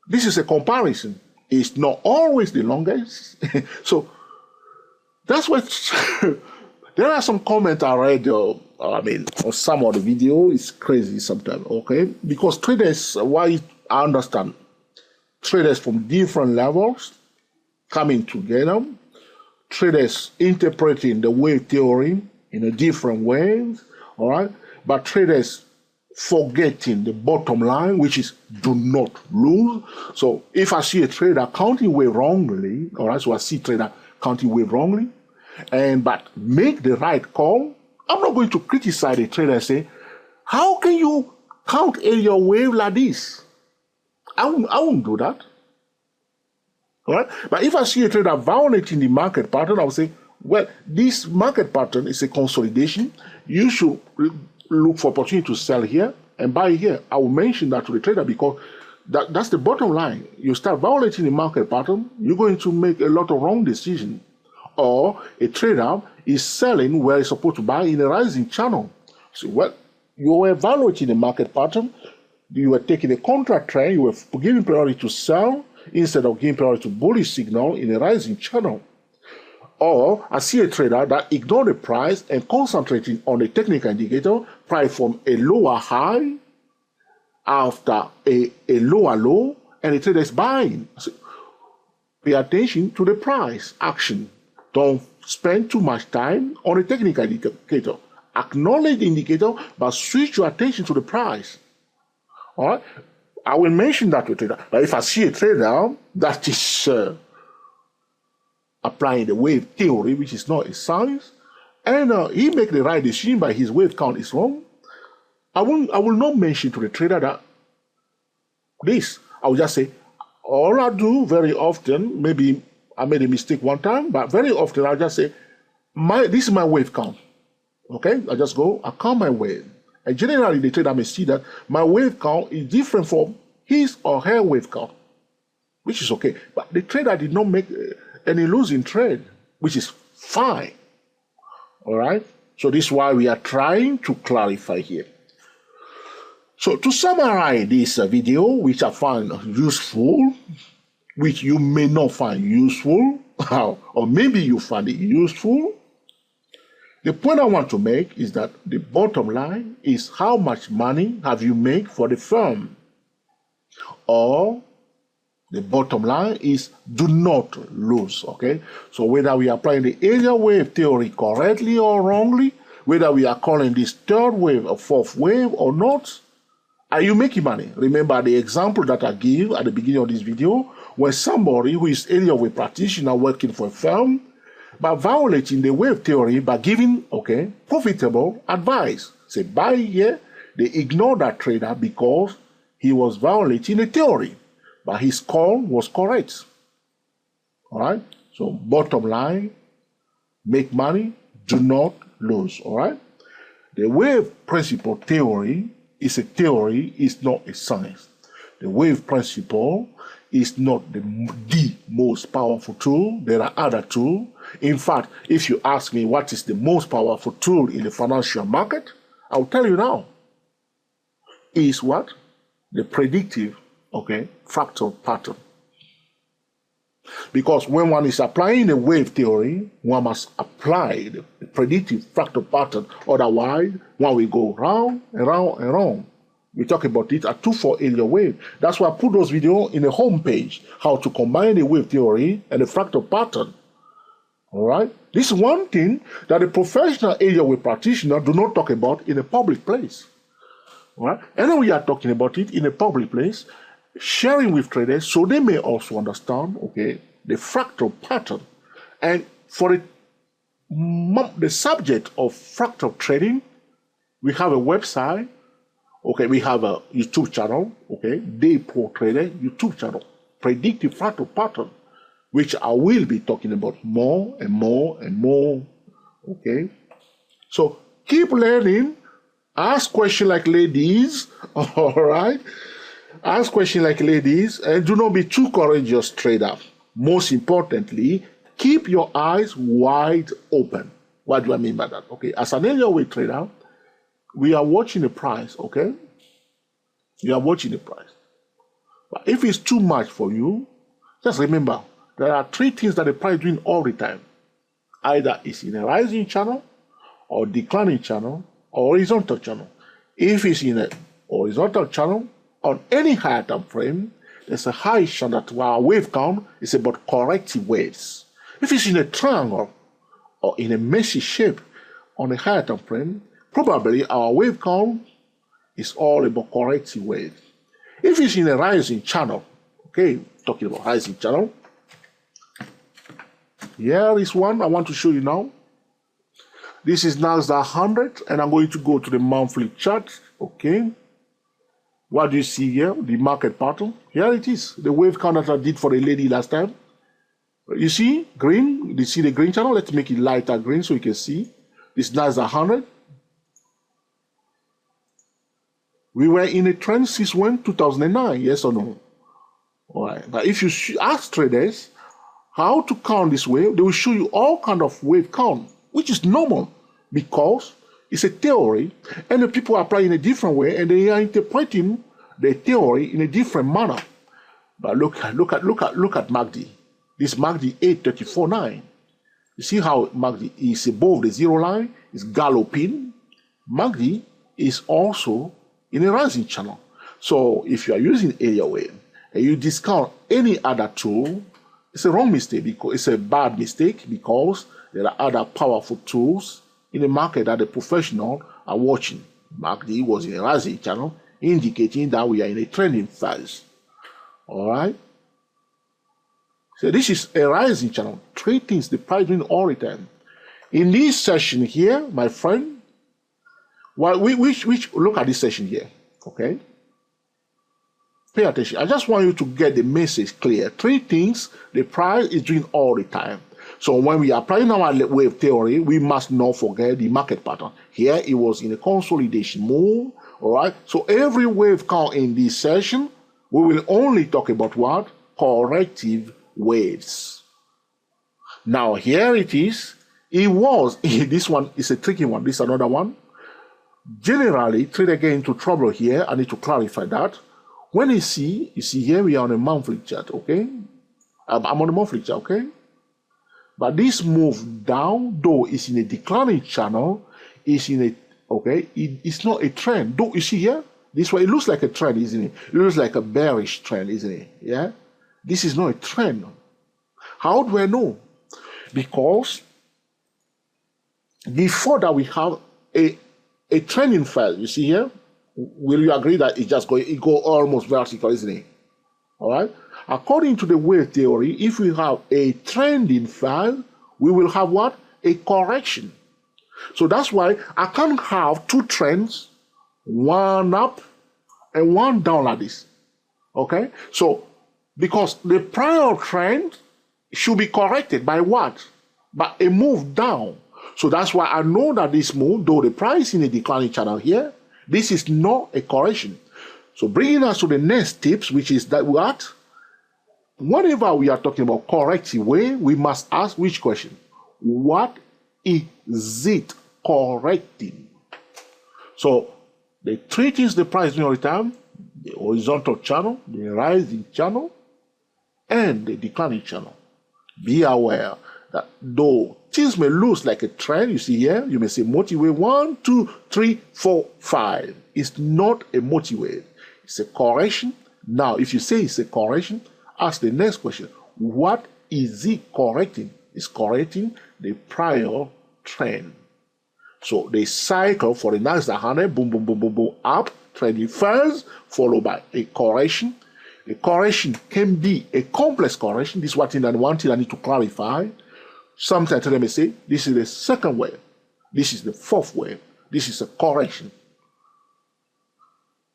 this is a comparison. It's not always the longest. So that's what there are some comments I read, on some of the video. It's crazy sometimes, okay? Because traders, why I understand, traders from different levels coming together, traders interpreting the wave theory in a different way, all right? But traders forgetting the bottom line, which is do not lose. So if I see a trader counting wave wrongly, all right, so I see trader counting wave wrongly, but make the right call, I'm not going to criticize the trader and say, how can you count area wave like this? I won't do that. All right? But if I see a trader violating the market pattern, I will say, well, this market pattern is a consolidation. You should look for opportunity to sell here and buy here. I will mention that to the trader because that's the bottom line. You start violating the market pattern, you're going to make a lot of wrong decisions. Or a trader is selling where he's supposed to buy in a rising channel. So, well, you were evaluating the market pattern, you were taking a contract trend, you were giving priority to sell instead of giving priority to bullish signal in a rising channel. Or I see a trader that ignore the price and concentrating on the technical indicator, price from a lower high after a lower low, and the trader is buying. So, pay attention to the price action. Don't spend too much time on the technical indicator. Acknowledge the indicator, but switch your attention to the price. All right? I will mention that to a trader. But if I see a trader that is applying the wave theory, which is not a science, and he make the right decision, but his wave count is wrong, I will not mention to the trader that this. I will just say, all I do very often, maybe I made a mistake one time, but very often I'll just say, this is my wave count. Okay? I just go, I count my wave. And generally, the trader may see that my wave count is different from his or her wave count, which is okay. But the trader did not make any losing trade, which is fine. All right? So this is why we are trying to clarify here. So to summarize this video, which I find useful, which you may not find useful, or maybe you find it useful, the point I want to make is that the bottom line is how much money have you made for the firm? Or the bottom line is do not lose, okay? So whether we are applying the area wave theory correctly or wrongly, whether we are calling this third wave a fourth wave or not, are you making money? Remember the example that I gave at the beginning of this video, where somebody who is area wave practitioner working for a firm, by violating the wave theory by giving, okay, profitable advice. Say buy here, they ignore that trader because he was violating the theory, but his call was correct. All right? So bottom line, make money, do not lose. All right? The wave principle theory is a theory, it's not a science. The wave principle is not the most powerful tool. There are other tools. In fact, if you ask me what is the most powerful tool in the financial market, I'll tell you now. Is what? The predictive, fractal pattern. Because when one is applying the wave theory, one must apply the predictive fractal pattern. Otherwise, one will go round and round and round. We talk about it at 2-4 area wave. That's why I put those videos in the home page, how to combine the wave theory and the fractal pattern. All right? This is one thing that the professional area wave practitioner do not talk about in a public place. All right? And then we are talking about it in a public place, sharing with traders so they may also understand, the fractal pattern. And for the subject of fractal trading, we have a website, we have a YouTube channel, Day Pro Trader YouTube channel, Predictive Fractal Pattern, which I will be talking about more and more and more, So keep learning, ask questions like ladies, all right? Ask questions like ladies, and do not be too courageous, trader. Most importantly, keep your eyes wide open. What do I mean by that? As an area wave trader, we are watching the price, You are watching the price. But if it's too much for you, just remember, there are 3 things that the price is doing all the time. Either it's in a rising channel, or declining channel, or horizontal channel. If it's in a horizontal channel, on any higher time frame, there's a high channel that our wave count is about corrective waves. If it's in a triangle or in a messy shape on a higher time frame, probably our wave count is all about corrective waves. If it's in a rising channel, talking about rising channel, here is one I want to show you now. This is Nasdaq 100, and I'm going to go to the monthly chart, What do you see here? The market pattern. Here it is, the wave count that I did for the lady last time. You see green? You see the green channel? Let's make it lighter green so you can see. This Nasdaq 100. We were in a trend since when? 2009, yes or no? All right. But if you ask traders how to count this wave, they will show you all kind of wave count, which is normal because it's a theory, and the people apply in a different way, and they are interpreting the theory in a different manner. But look at MACD. This MACD 834.9. You see how MACD is above the zero line? It's galloping. MACD is also in a rising channel. So if you are using area wave and you discount any other tool, it's a wrong mistake, because it's a bad mistake, because there are other powerful tools in the market that the professionals are watching. MACD was in a rising channel, indicating that we are in a trending phase. All right? So this is a rising channel. 3 things the price doing all the time. In this session here, my friend, look at this session here, Pay attention. I just want you to get the message clear. 3 things the price is doing all the time. So when we are applying our wave theory, we must not forget the market pattern. Here it was in a consolidation move, all right? So every wave count in this session, we will only talk about what? Corrective waves. Now here it is. It was, this one is a tricky one. This is another one. Generally, trader get into trouble here. I need to clarify that. When you see here we are on a monthly chart, I'm on a monthly chart, But this move down, though it's in a declining channel, it's in a, it's not a trend. Though you see here, this way it looks like a trend, isn't it? It looks like a bearish trend, isn't it? Yeah? This is not a trend. How do I know? Because before that we have a trending file. You see here? Will you agree that it go almost vertical, isn't it? All right? According to the wave theory, if we have a trending file, we will have what? A correction. So that's why I can't have 2 trends, one up and one down like this. So because the prior trend should be corrected by what? By a move down. So that's why I know that this move, though the price in a declining channel here, this is not a correction. So bringing us to the next tips, which is that what? Whenever we are talking about corrective way, we must ask which question? What is it correcting? So the three things the price doing all the time: the horizontal channel, the rising channel, and the declining channel. Be aware that though things may look like a trend, you see here, you may say motivate 1, 2, 3, 4, 5. It's not a motivate. It's a correction. Now, if you say it's a correction, ask the next question. What is it correcting? It's correcting the prior trend. So the cycle for the Nasdaq 100, boom, boom, boom, boom, boom, up, trending first, followed by a correction. The correction can be a complex correction. This is one thing I need to clarify. Sometimes they may say, this is the second wave. This is the fourth wave. This is a correction.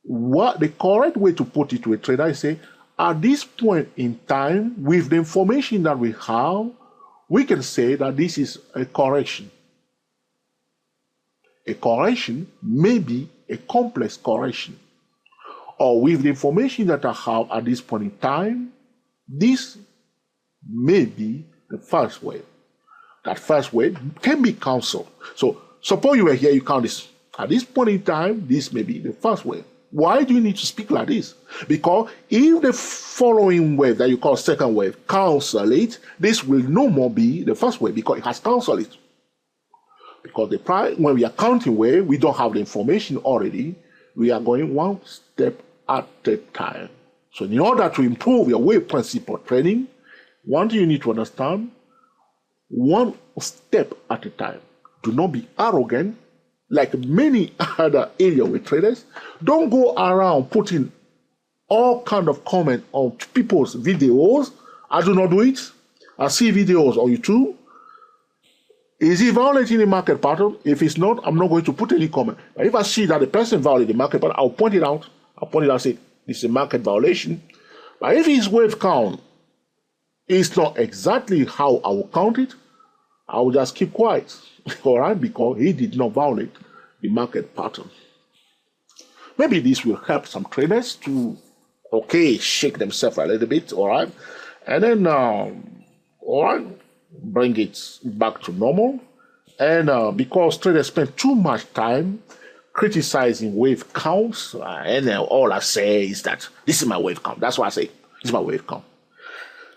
What the correct way to put it to a trader is say, at this point in time, with the information that we have, we can say that this is a correction. A correction may be a complex correction. Or with the information that I have at this point in time, this may be the first wave. That first wave can be cancelled. So suppose you were here, you count this. At this point in time, this may be the first wave. Why do you need to speak like this? Because if the following wave that you call second wave cancel it, this will no more be the first wave because it has cancelled it. Because when we are counting wave, we don't have the information already. We are going one step at a time. So in order to improve your wave principle training, one thing you need to understand, one step at a time. Do not be arrogant like many other area wave traders. Don't go around putting all kind of comment on people's videos. I do not do it. I see videos on YouTube. Is he violating the market pattern? If it's not, I'm not going to put any comment. But if I see that the person violated the market pattern, I'll point it out. I'll point it out and say, this is a market violation. But if his wave count is not exactly how I will count it, I will just keep quiet. All right? Because he did not violate the market pattern. Maybe this will help some traders to, shake themselves a little bit, all right? And then, all right, bring it back to normal. And because traders spend too much time criticizing wave counts, and all I say is that this is my wave count. That's what I say. This is my wave count.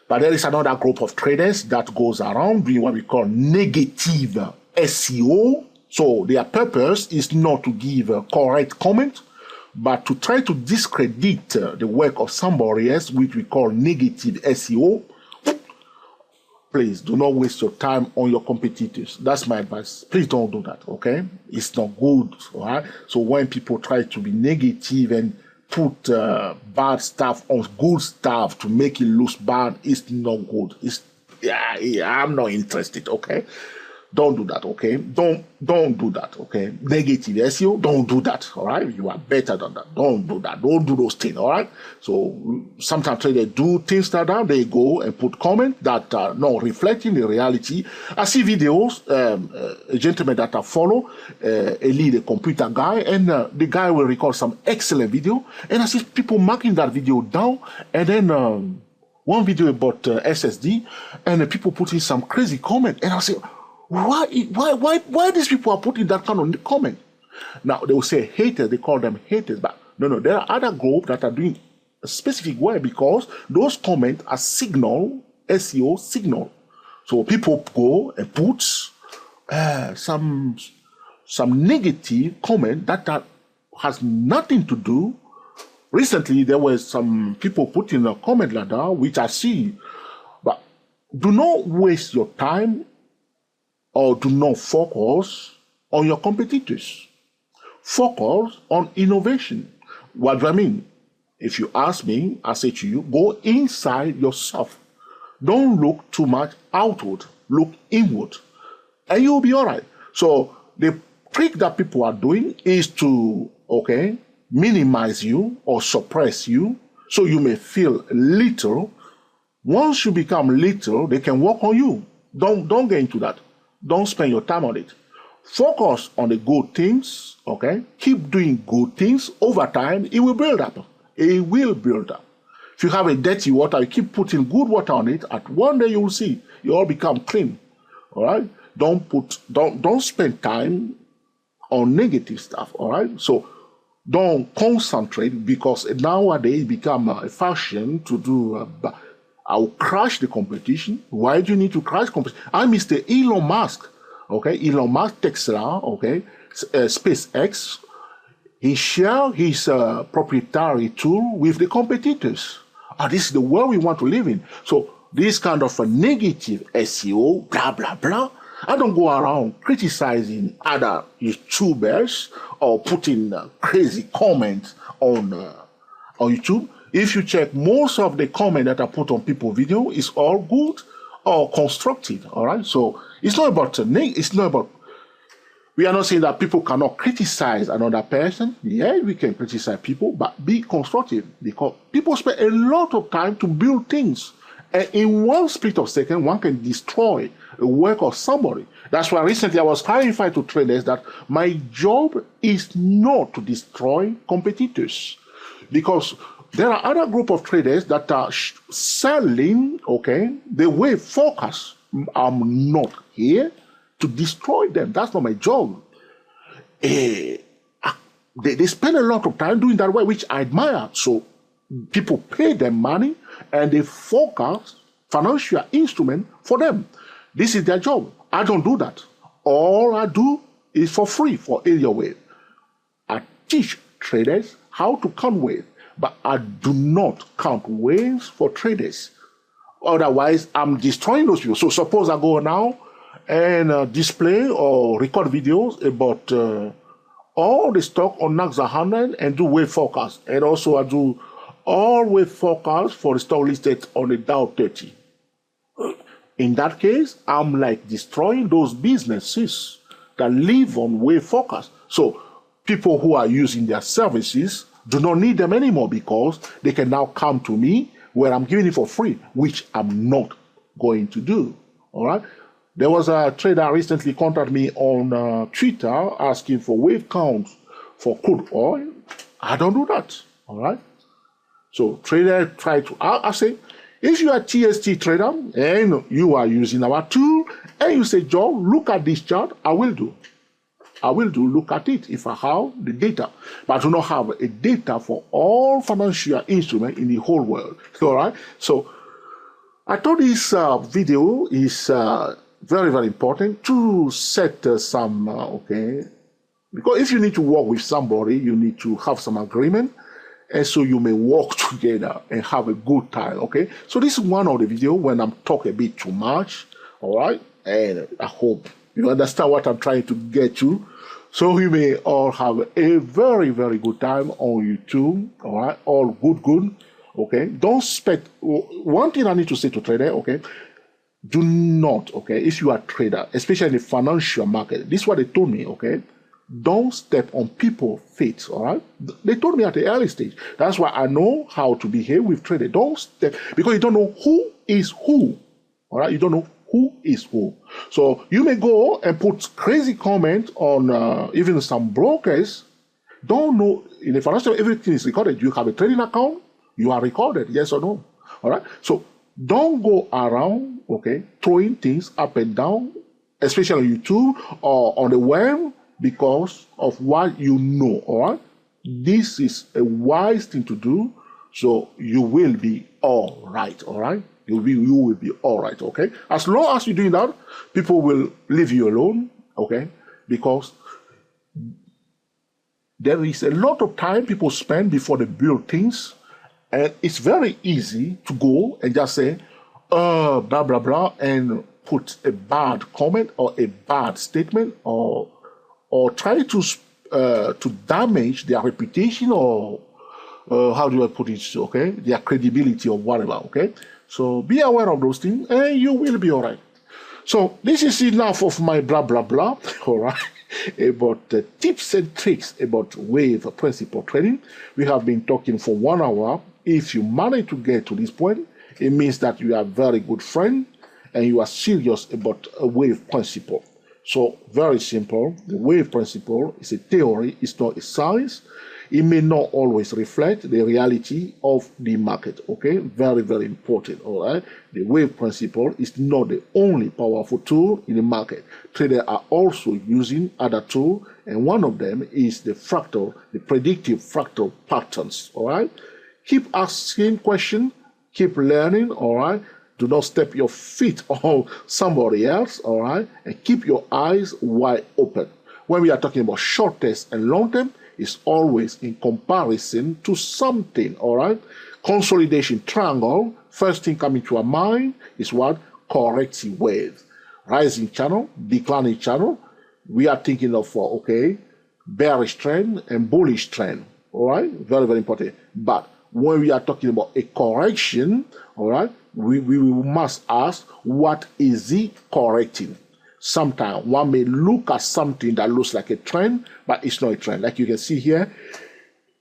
But there is another group of traders that goes around doing what we call negative SEO. So their purpose is not to give a correct comment, but to try to discredit the work of somebody else, which we call negative SEO. Please do not waste your time on your competitors. That's my advice. Please don't do that, okay? It's not good, all right? So when people try to be negative and put bad stuff on good stuff to make it look bad, it's not good. I'm not interested, okay? Don't do that, okay? Don't do that, okay? Negative SEO, don't do that, all right? You are better than that. Don't do that. Don't do those things, all right? So sometimes traders do things like that. They go and put comments that are not reflecting the reality. I see videos, a gentleman that I follow, Elliott, a computer guy, and the guy will record some excellent video, and I see people marking that video down, and then one video about SSD, and people putting some crazy comment, and I say, why these people are putting that kind of comment? Now, they will say haters, they call them haters, but no, there are other groups that are doing a specific way because those comments are signal, SEO signal. So people go and put some negative comment that has nothing to do. Recently, there were some people putting a comment like that, which I see, but do not waste your time or do not focus on your competitors. Focus on innovation. What do I mean? If you ask me, I say to you, go inside yourself. Don't look too much outward. Look inward. And you'll be all right. So the trick that people are doing is to, minimize you or suppress you so you may feel little. Once you become little, they can work on you. Don't get into that. Don't spend your time on it. Focus on the good things, okay? Keep doing good things. Over time, it will build up. It will build up. If you have a dirty water, you keep putting good water on it, at one day you will see it all become clean. All right? Don't spend time on negative stuff. All right? So don't concentrate, because nowadays it become a fashion to do. I'll crash the competition. Why do you need to crash competition? I'm Mr. Elon Musk. Okay, Elon Musk, Tesla. Okay, SpaceX. He share his proprietary tool with the competitors. This is the world we want to live in. So this kind of a negative SEO, blah, blah, blah. I don't go around criticizing other YouTubers or putting crazy comments on YouTube. If you check, most of the comments that I put on people's video is all good or constructive, all right? So it's not about, we are not saying that people cannot criticize another person. Yeah, we can criticize people, but be constructive, because people spend a lot of time to build things. And in one split of a second, one can destroy the work of somebody. That's why recently I was clarifying to traders that my job is not to destroy competitors, because there are other group of traders that are selling, okay, the way focus. I'm not here to destroy them. That's not my job. They spend a lot of time doing that way, which I admire. So people pay them money and they forecast financial instrument for them. This is their job. I don't do that. All I do is for free for Elliott Wave. I teach traders how to count wave, but I do not count waves for traders. Otherwise, I'm destroying those people. So suppose I go now and display or record videos about all the stock on NASDAQ 100 and do wave forecast. And also I do all wave forecast for the stock listed on the Dow 30. In that case, I'm like destroying those businesses that live on wave forecast. So people who are using their services do not need them anymore, because they can now come to me where I'm giving it for free, which I'm not going to do. All right. There was a trader recently contacted me on Twitter asking for wave counts for crude oil. I don't do that. All right. So trader try to, I say, if you are a TST trader and you are using our tool and you say, John, look at this chart, I will do. Look at it if I have the data. But I do not have a data for all financial instruments in the whole world. All right. So I thought this video is very, very important to set some, okay. Because if you need to work with somebody, you need to have some agreement. And so you may work together and have a good time, okay? So this is one of the videos when I'm talking a bit too much, all right? And I hope you understand what I'm trying to get to. So we may all have a very, very good time on YouTube, all right? All good, okay? Don't expect, one thing I need to say to trader, okay? Do not, okay, if you are a trader, especially in the financial market, this is what they told me, okay? Don't step on people's feet, all right? They told me at the early stage. That's why I know how to behave with traders. Don't step, because you don't know who is who, all right? You don't know who is who. So you may go and put crazy comments on even some brokers. Don't know, in the financial, everything is recorded. You have a trading account, you are recorded, yes or no, all right? So don't go around, okay, throwing things up and down, especially on YouTube or on the web, because of what you know, all right? This is a wise thing to do, so you will be all right, all right? You will be all right, okay? As long as you're doing that, people will leave you alone, okay? Because there is a lot of time people spend before they build things, and it's very easy to go and just say, blah, blah, blah, and put a bad comment or a bad statement or try to damage their reputation or how do I put it, okay, their credibility or whatever, okay? So be aware of those things and you will be all right. So this is enough of my blah, blah, blah, all right, about the tips and tricks about wave principle trading. We have been talking for 1 hour. If you manage to get to this point, it means that you are a very good friend and you are serious about a wave principle. So very simple. The wave principle is a theory, it's not a science. it may not always reflect the reality of the market. Okay, very, very important. All right, the wave principle is not the only powerful tool in the market. Traders are also using other tools, and one of them is the predictive fractal patterns. All right, keep asking questions, keep learning. All right, do not step your feet on somebody else. All right, and keep your eyes wide open. When we are talking about short term and long term, it's always in comparison to something, all right? Consolidation triangle, first thing coming to our mind is what? Corrective wave. Rising channel, declining channel. We are thinking of, okay, bearish trend and bullish trend, all right? Very, very important. But when we are talking about a correction, all right, we must ask, what is it correcting? Sometimes one may look at something that looks like a trend, but it's not a trend. Like you can see here,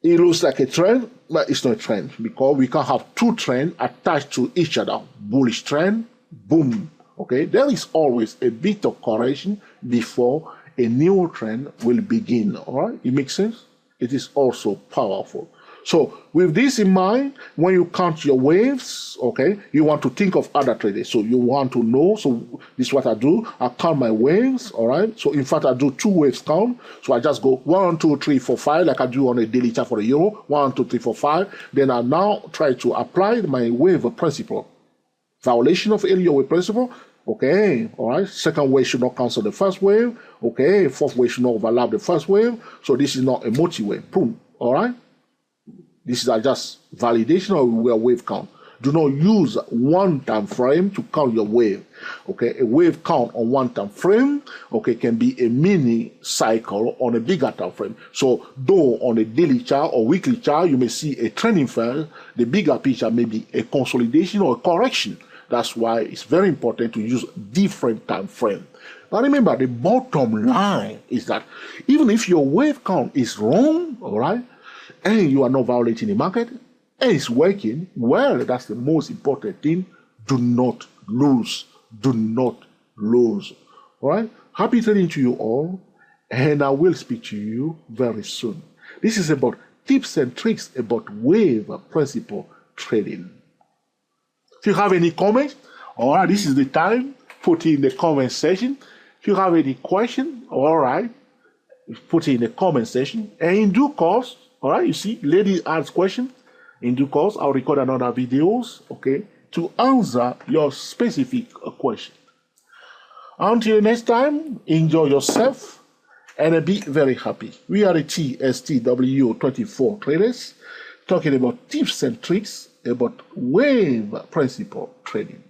it looks like a trend, but it's not a trend, because we can have two trends attached to each other. Bullish trend, boom. Okay, there is always a bit of correction before a new trend will begin. All right, it makes sense? It is also powerful. So with this in mind, when you count your waves, okay, you want to think of other traders. So you want to know, so this is what I do. I count my waves, all right? So in fact, I do 2 waves count. So I just go 1, 2, 3, 4, 5, like I do on a daily chart for the euro. 1, 2, 3, 4, 5. Then I now try to apply my wave principle. Violation of Elliott wave principle. Okay, all right. Second wave should not cancel the first wave. Okay, fourth wave should not overlap the first wave. So this is not a multi-wave. Boom, all right? This is just validation of your wave count. Do not use one time frame to count your wave. Okay, a wave count on one time frame, okay, can be a mini cycle on a bigger time frame. So though on a daily chart or weekly chart, you may see a trending first, the bigger picture may be a consolidation or a correction. That's why it's very important to use different time frame. Now remember, the bottom line is that even if your wave count is wrong, all right, and you are not violating the market, and it's working, well, that's the most important thing. Do not lose. Do not lose. All right? Happy trading to you all, and I will speak to you very soon. This is about tips and tricks about wave principle trading. If you have any comments, all right, this is the time. Put it in the comment section. If you have any question, all right, put it in the comment section. And in due course, all right, you see, ladies ask questions. In due course, I'll record another videos, okay, to answer your specific question. Until next time, enjoy yourself and be very happy. We are the TSTW24 traders talking about tips and tricks about wave principle trading.